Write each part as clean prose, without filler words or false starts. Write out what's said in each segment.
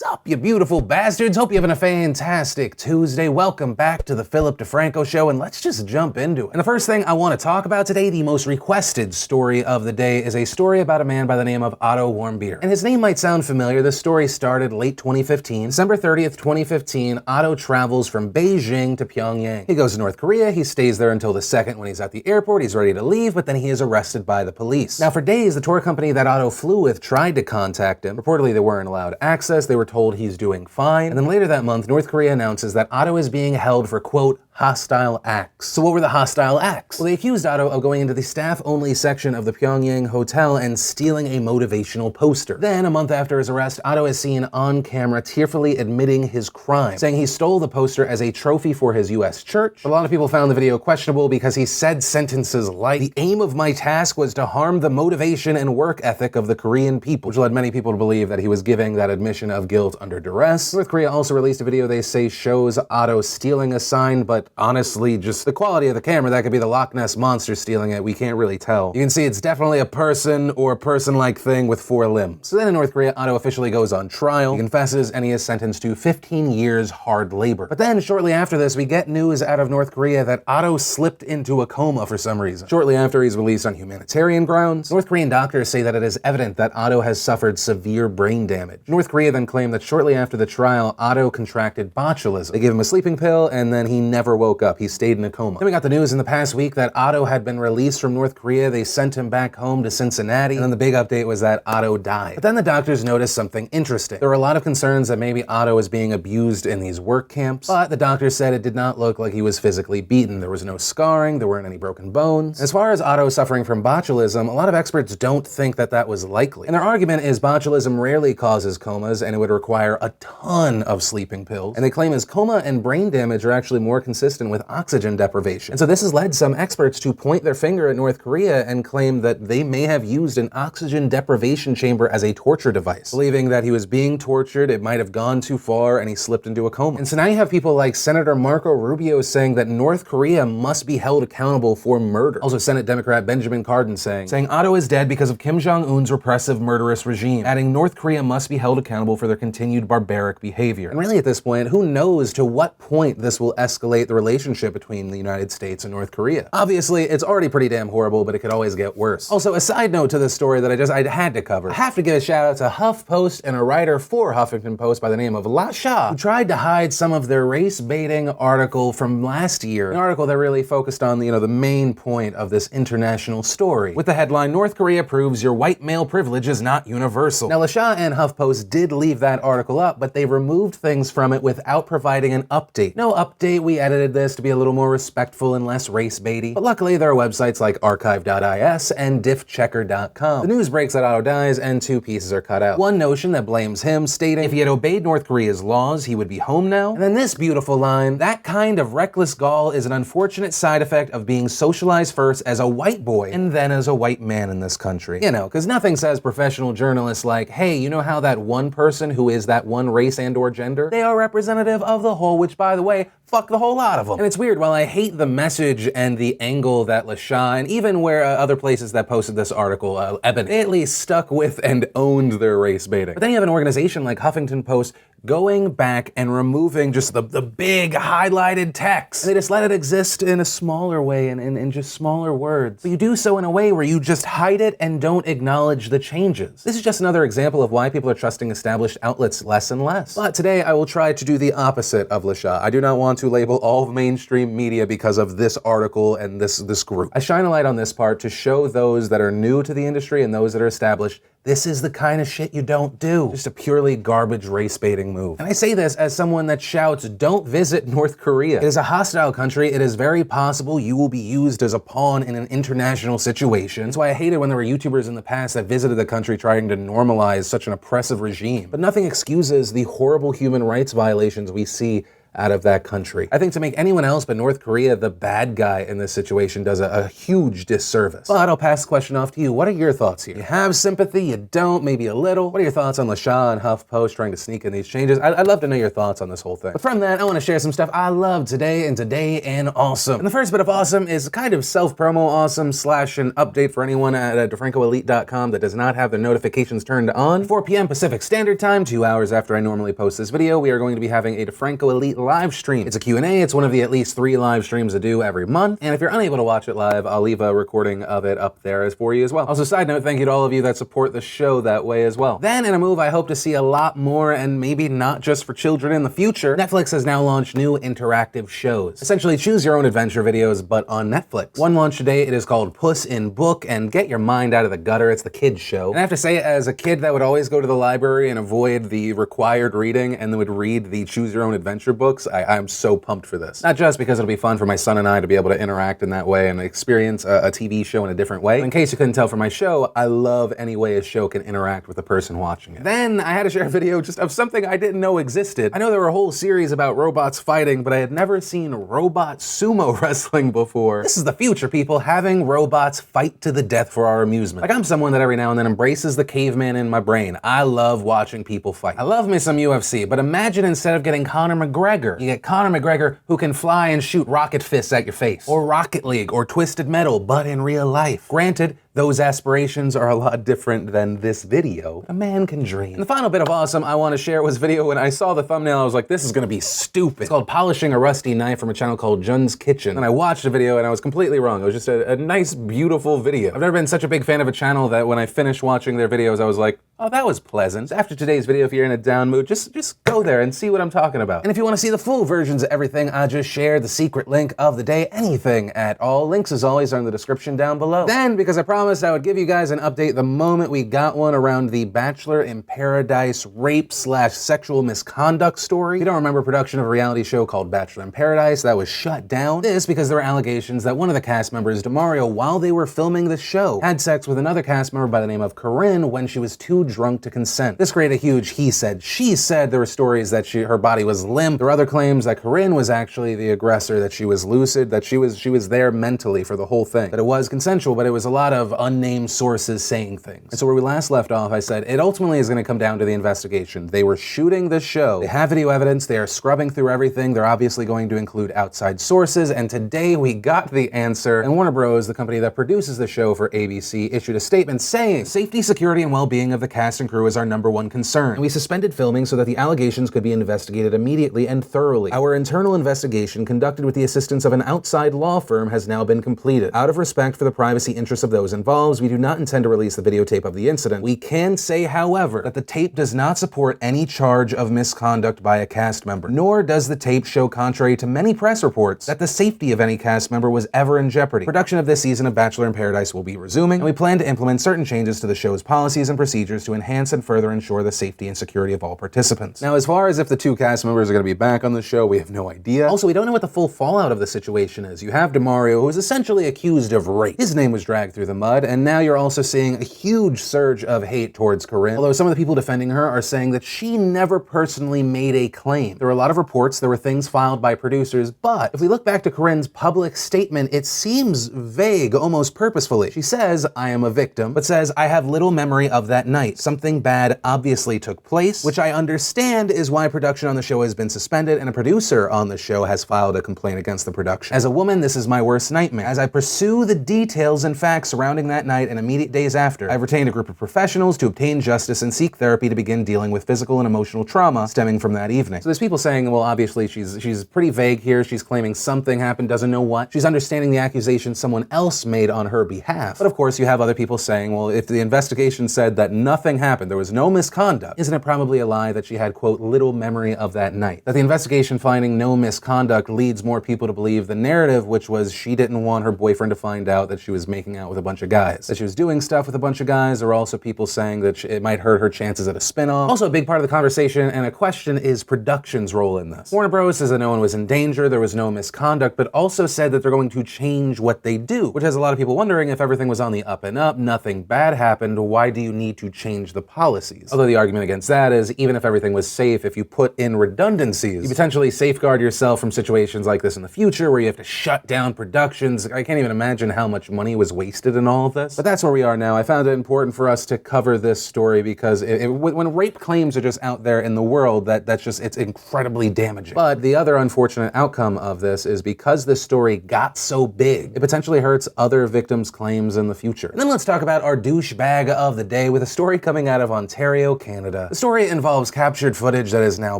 Sup, you beautiful bastards? Hope you're having a fantastic Tuesday. Welcome back to the Philip DeFranco Show, and let's just jump into it. And the first thing I want to talk about today, the most requested story of the day, is a story about a man by the name of Otto Warmbier. And his name might sound familiar. This story started late 2015. December 30th, 2015, Otto travels from Beijing to Pyongyang. He goes to North Korea. He stays there until the 2nd when he's at the airport. He's ready to leave, but then he is arrested by the police. Now, for days, the tour company that Otto flew with tried to contact him. Reportedly, they weren't allowed access. They were told he's doing fine. And then later that month, North Korea announces that Otto is being held for, quote, hostile acts. So what were the hostile acts? Well, they accused Otto of going into the staff-only section of the Pyongyang hotel and stealing a motivational poster. Then, a month after his arrest, Otto is seen on camera tearfully admitting his crime, saying he stole the poster as a trophy for his U.S. church. But a lot of people found the video questionable because he said sentences like, "The aim of my task was to harm the motivation and work ethic of the Korean people," which led many people to believe that he was giving that admission of guilt under duress. North Korea also released a video they say shows Otto stealing a sign, but honestly, just the quality of the camera, that could be the Loch Ness Monster stealing it. We can't really tell. You can see it's definitely a person or a person-like thing with 4 limbs. So then in North Korea, Otto officially goes on trial. He confesses and he is sentenced to 15 years hard labor. But then shortly after this, we get news out of North Korea that Otto slipped into a coma for some reason. Shortly after, he's released on humanitarian grounds. North Korean doctors say that it is evident that Otto has suffered severe brain damage. North Korea then claimed that shortly after the trial, Otto contracted botulism. They gave him a sleeping pill and then he never woke up. He stayed in a coma. Then we got the news in the past week that Otto had been released from North Korea. They sent him back home to Cincinnati. And then the big update was that Otto died. But then the doctors noticed something interesting. There were a lot of concerns that maybe Otto was being abused in these work camps. But the doctors said it did not look like he was physically beaten. There was no scarring. There weren't any broken bones. As far as Otto suffering from botulism, a lot of experts don't think that that was likely. And their argument is botulism rarely causes comas and it would require a ton of sleeping pills. And they claim his coma and brain damage are actually more consistent with oxygen deprivation. And so this has led some experts to point their finger at North Korea and claim that they may have used an oxygen deprivation chamber as a torture device, believing that he was being tortured, it might have gone too far, and he slipped into a coma. And so now you have people like Senator Marco Rubio saying that North Korea must be held accountable for murder. Also Senate Democrat Benjamin Cardin saying Otto is dead because of Kim Jong-un's repressive, murderous regime, adding North Korea must be held accountable for their continued barbaric behavior. And really at this point, who knows to what point this will escalate the relationship between the United States and North Korea. Obviously, it's already pretty damn horrible, but it could always get worse. Also, a side note to this story that I had to cover. I have to give a shout out to HuffPost and a writer for Huffington Post by the name of Lasha, who tried to hide some of their race-baiting article from last year. An article that really focused on, the main point of this international story, with the headline, "North Korea proves your white male privilege is not universal." Now, Lasha and HuffPost did leave that article up, but they removed things from it without providing an update. No update, we edited this to be a little more respectful and less race-baity. But luckily, there are websites like archive.is and diffchecker.com. The news breaks that Otto dies and 2 pieces are cut out. One notion that blames him, stating if he had obeyed North Korea's laws, he would be home now. And then this beautiful line, "That kind of reckless gall is an unfortunate side effect of being socialized first as a white boy and then as a white man in this country." Because nothing says professional journalists like, hey, you know how that one person who is that one race and or gender, they are representative of the whole, which by the way, fuck the whole lot of them. And it's weird, while I hate the message and the angle that Lasha, and even where other places that posted this article, Ebony, they at least stuck with and owned their race baiting. But then you have an organization like Huffington Post going back and removing just the big highlighted text. And they just let it exist in a smaller way and in just smaller words. But you do so in a way where you just hide it and don't acknowledge the changes. This is just another example of why people are trusting established outlets less and less. But today I will try to do the opposite of Lasha. I do not want to label all mainstream media because of this article and this group. I shine a light on this part to show those that are new to the industry and those that are established, this is the kind of shit you don't do. Just a purely garbage race-baiting move. And I say this as someone that shouts, don't visit North Korea. It is a hostile country. It is very possible you will be used as a pawn in an international situation. That's why I hated when there were YouTubers in the past that visited the country trying to normalize such an oppressive regime. But nothing excuses the horrible human rights violations we see out of that country. I think to make anyone else but North Korea the bad guy in this situation does a huge disservice. But I'll pass the question off to you. What are your thoughts here? You have sympathy, you don't, maybe a little. What are your thoughts on LaShaw and HuffPost trying to sneak in these changes? I'd love to know your thoughts on this whole thing. But from that, I want to share some stuff I love today and awesome. And the first bit of awesome is kind of self-promo awesome slash an update for anyone at DeFrancoElite.com that does not have their notifications turned on. 4 p.m. Pacific Standard Time, 2 hours after I normally post this video, we are going to be having a DeFranco Elite live stream. It's a Q&A. It's one of the at least 3 live streams I do every month. And if you're unable to watch it live, I'll leave a recording of it up there for you as well. Also, side note, thank you to all of you that support the show that way as well. Then in a move I hope to see a lot more, and maybe not just for children in the future, Netflix has now launched new interactive shows. Essentially choose your own adventure videos, but on Netflix. One launched today, it is called Puss in Book, and get your mind out of the gutter, it's the kids show. And I have to say, as a kid that would always go to the library and avoid the required reading and then would read the choose your own adventure books, I'm so pumped for this. Not just because it'll be fun for my son and I to be able to interact in that way and experience a TV show in a different way. In case you couldn't tell from my show, I love any way a show can interact with the person watching it. Then I had to share a video just of something I didn't know existed. I know there were a whole series about robots fighting, but I had never seen robot sumo wrestling before. This is the future, people, having robots fight to the death for our amusement. Like, I'm someone that every now and then embraces the caveman in my brain. I love watching people fight. I love me some UFC, but imagine instead of getting Conor McGregor, you get Conor McGregor who can fly and shoot rocket fists at your face. Or Rocket League, or Twisted Metal, but in real life. Granted, those aspirations are a lot different than this video. A man can dream. And the final bit of awesome I want to share was video when I saw the thumbnail, I was like, this is gonna be stupid. It's called Polishing a Rusty Knife from a channel called Jun's Kitchen. And I watched the video and I was completely wrong. It was just a nice, beautiful video. I've never been such a big fan of a channel that when I finished watching their videos, I was like, oh, that was pleasant. After today's video, if you're in a down mood, just go there and see what I'm talking about. And if you want to see the full versions of everything I just shared, the secret link of the day, anything at all, links as always are in the description down below. Then, because I promised I would give you guys an update the moment we got one around the Bachelor in Paradise rape slash sexual misconduct story. If you don't remember production of a reality show called Bachelor in Paradise, that was shut down. This because there were allegations that one of the cast members, Demario, while they were filming the show, had sex with another cast member by the name of Corinne when she was too drunk to consent. This created a huge he said, she said. There were stories that her body was limp. There were other claims that Corinne was actually the aggressor, that she was lucid, that she was there mentally for the whole thing, that it was consensual, but it was a lot of unnamed sources saying things. And so where we last left off, I said, it ultimately is going to come down to the investigation. They were shooting the show. They have video evidence. They are scrubbing through everything. They're obviously going to include outside sources. And today we got the answer. And Warner Bros., the company that produces the show for ABC, issued a statement saying, safety, security, and well-being of the cast and crew is our #1 concern. And we suspended filming so that the allegations could be investigated immediately and thoroughly. Our internal investigation, conducted with the assistance of an outside law firm, has now been completed. Out of respect for the privacy interests of those involved, we do not intend to release the videotape of the incident. We can say, however, that the tape does not support any charge of misconduct by a cast member, nor does the tape show, contrary to many press reports, that the safety of any cast member was ever in jeopardy. Production of this season of Bachelor in Paradise will be resuming, and we plan to implement certain changes to the show's policies and procedures to enhance and further ensure the safety and security of all participants. Now, as far as if the 2 cast members are going to be back on the show, we have no idea. Also, we don't know what the full fallout of the situation is. You have Demario, who is essentially accused of rape. His name was dragged through the mud, and now you're also seeing a huge surge of hate towards Corinne, although some of the people defending her are saying that she never personally made a claim. There were a lot of reports, there were things filed by producers, but if we look back to Corinne's public statement, it seems vague, almost purposefully. She says, I am a victim, but says, I have little memory of that night. Something bad obviously took place, which I understand is why production on the show has been suspended, and a producer on the show has filed a complaint against the production. As a woman, this is my worst nightmare. As I pursue the details and facts surrounding that night and immediate days after, I've retained a group of professionals to obtain justice and seek therapy to begin dealing with physical and emotional trauma stemming from that evening. So there's people saying, well, obviously she's pretty vague here. She's claiming something happened, doesn't know what. She's understanding the accusation someone else made on her behalf. But of course, you have other people saying, well, if the investigation said that nothing happened, there was no misconduct, isn't it probably a lie that she had, quote, little memory of that night? That the investigation finding no misconduct leads more people to believe the narrative, which was she didn't want her boyfriend to find out that she was making out with a bunch of of guys. That she was doing stuff with a bunch of guys. There were also people saying that it might hurt her chances at a spin-off. Also, a big part of the conversation and a question is production's role in this. Warner Bros. Says that no one was in danger, there was no misconduct, but also said that they're going to change what they do, which has a lot of people wondering if everything was on the up and up, nothing bad happened, why do you need to change the policies? Although the argument against that is, even if everything was safe, if you put in redundancies, you potentially safeguard yourself from situations like this in the future where you have to shut down productions. I can't even imagine how much money was wasted in all of this. But that's where we are now. I found it important for us to cover this story because when rape claims are just out there in the world, it's incredibly damaging. But the other unfortunate outcome of this is because this story got so big, it potentially hurts other victims' claims in the future. And then let's talk about our douchebag of the day with a story coming out of Ontario, Canada. The story involves captured footage that is now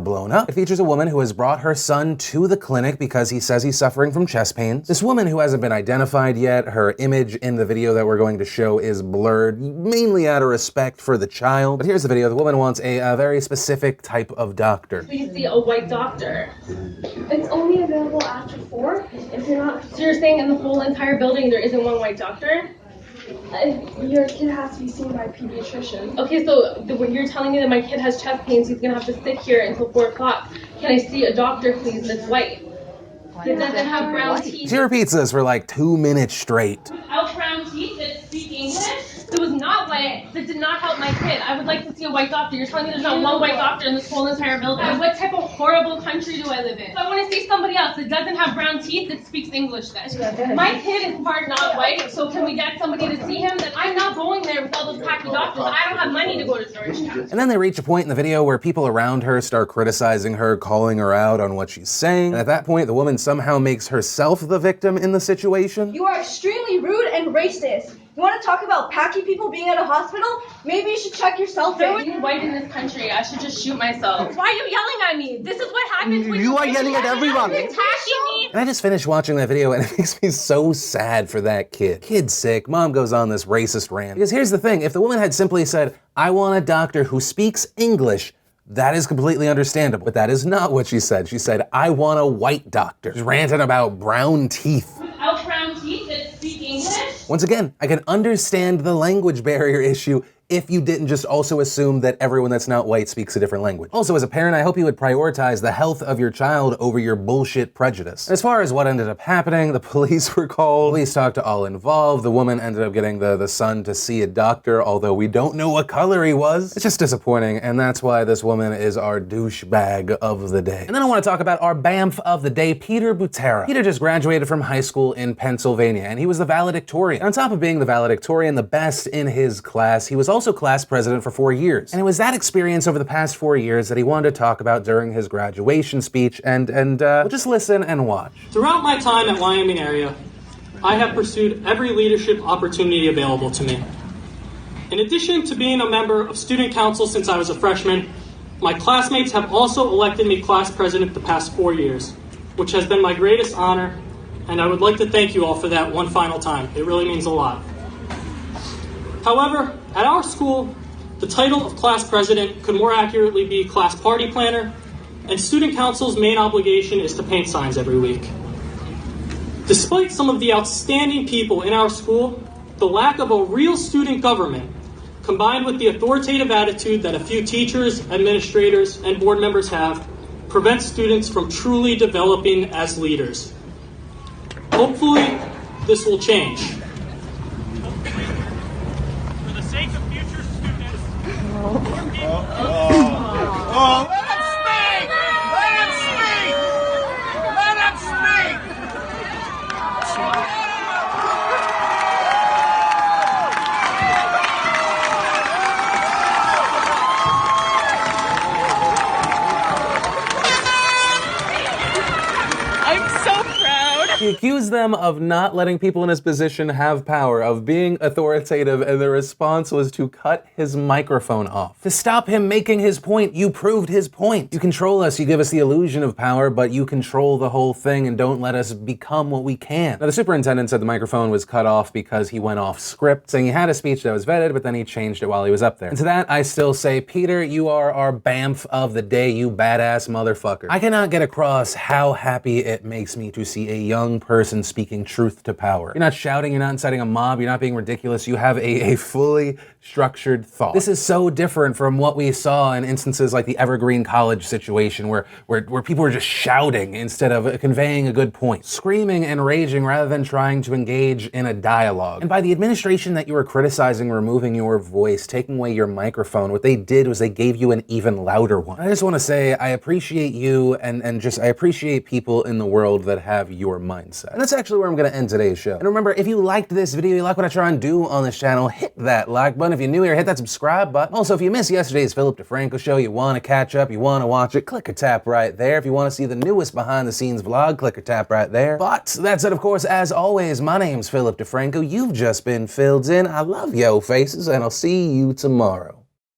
blown up. It features a woman who has brought her son to the clinic because he says he's suffering from chest pains. This woman, who hasn't been identified yet, her image in the video that we're going to show is blurred, mainly out of respect for the child. But here's the video. The woman wants a very specific type of doctor. Please see a white doctor. It's only available after 4 if you're not. So you're saying in the whole entire building there isn't one white doctor? Your kid has to be seen by a pediatrician. Okay, so when you're telling me that my kid has chest pains, he's gonna have to sit here until 4 o'clock. Can I see a doctor, please, that's white? That doesn't have brown teeth. She repeats this for like 2 minutes straight. Without brown teeth that speak English? That was not white. That did not help my kid. I would like to see a white doctor. You're telling me there's not one white doctor in this whole entire building. What type of horrible country do I live in? So I want to see somebody else that doesn't have brown teeth that speaks English then. My kid is part not white, so can we get somebody to see him? That I'm not going there with all those packy doctors. I don't have money to go to Georgetown. And then they reach a point in the video where people around her start criticizing her, calling her out on what she's saying. And at that point, the woman somehow makes herself the victim in the situation. You are extremely rude and racist. You want to talk about packy people being at a hospital? Maybe you should check yourself. There was white in this country. I should just shoot myself. Why are you yelling at me? This is what happens when you are yelling at everyone. You're attacking me. And I just finished watching that video and it makes me so sad for that kid. Kid's sick, mom goes on this racist rant. Because here's the thing, if the woman had simply said, I want a doctor who speaks English, that is completely understandable. But that is not what she said. She said, I want a white doctor. She's ranting about brown teeth. Without brown teeth that speak English? Once again, I can understand the language barrier issue if you didn't just also assume that everyone that's not white speaks a different language. Also, as a parent, I hope you would prioritize the health of your child over your bullshit prejudice. As far as what ended up happening, the police were called. Police talked to all involved. The woman ended up getting the son to see a doctor, although we don't know what color he was. It's just disappointing, and that's why this woman is our douchebag of the day. And then I want to talk about our BAMF of the day, Peter Butera. Peter just graduated from high school in Pennsylvania, and he was the valedictorian. And on top of being the valedictorian, the best in his class, he was also class president for 4 years. And it was that experience over the past 4 years that he wanted to talk about during his graduation speech, and we'll just listen and watch. Throughout my time at Wyoming area, I have pursued every leadership opportunity available to me. In addition to being a member of student council since I was a freshman, my classmates have also elected me class president the past 4 years, which has been my greatest honor, and I would like to thank you all for that one final time. It really means a lot. However, at our school, the title of class president could more accurately be class party planner, and student council's main obligation is to paint signs every week. Despite some of the outstanding people in our school, the lack of a real student government, combined with the authoritative attitude that a few teachers, administrators, and board members have, prevents students from truly developing as leaders. Hopefully, this will change. For the sake of future students, Let him speak! Let him speak! Let him speak! I'm so proud. He accused them of not letting people in his position have power, of being authoritative, and the response was to cut his microphone off. To stop him making his point, you proved his point. You control us, you give us the illusion of power, but you control the whole thing and don't let us become what we can. Now, the superintendent said the microphone was cut off because he went off script, saying he had a speech that was vetted, but then he changed it while he was up there. And to that, I still say, Peter, you are our BAMF of the day, you badass motherfucker. I cannot get across how happy it makes me to see a young young person speaking truth to power. You're not shouting, you're not inciting a mob, you're not being ridiculous, you have a fully structured thought. This is so different from what we saw in instances like the Evergreen College situation where people were just shouting instead of conveying a good point, screaming and raging rather than trying to engage in a dialogue. And by the administration that you were criticizing removing your voice, taking away your microphone, what they did was they gave you an even louder one. I just want to say I appreciate you and I appreciate people in the world that have your mindset. And that's actually where I'm going to end today's show. And remember, if you liked this video, you like what I try and do on this channel, hit that like button. If you're new here, hit that subscribe button. Also, if you missed yesterday's Philip DeFranco show, you want to catch up, you want to watch it, click or tap right there. If you want to see the newest behind the scenes vlog, click or tap right there. But that's it, of course, as always, my name's Philip DeFranco. You've just been filled in. I love yo faces, and I'll see you tomorrow.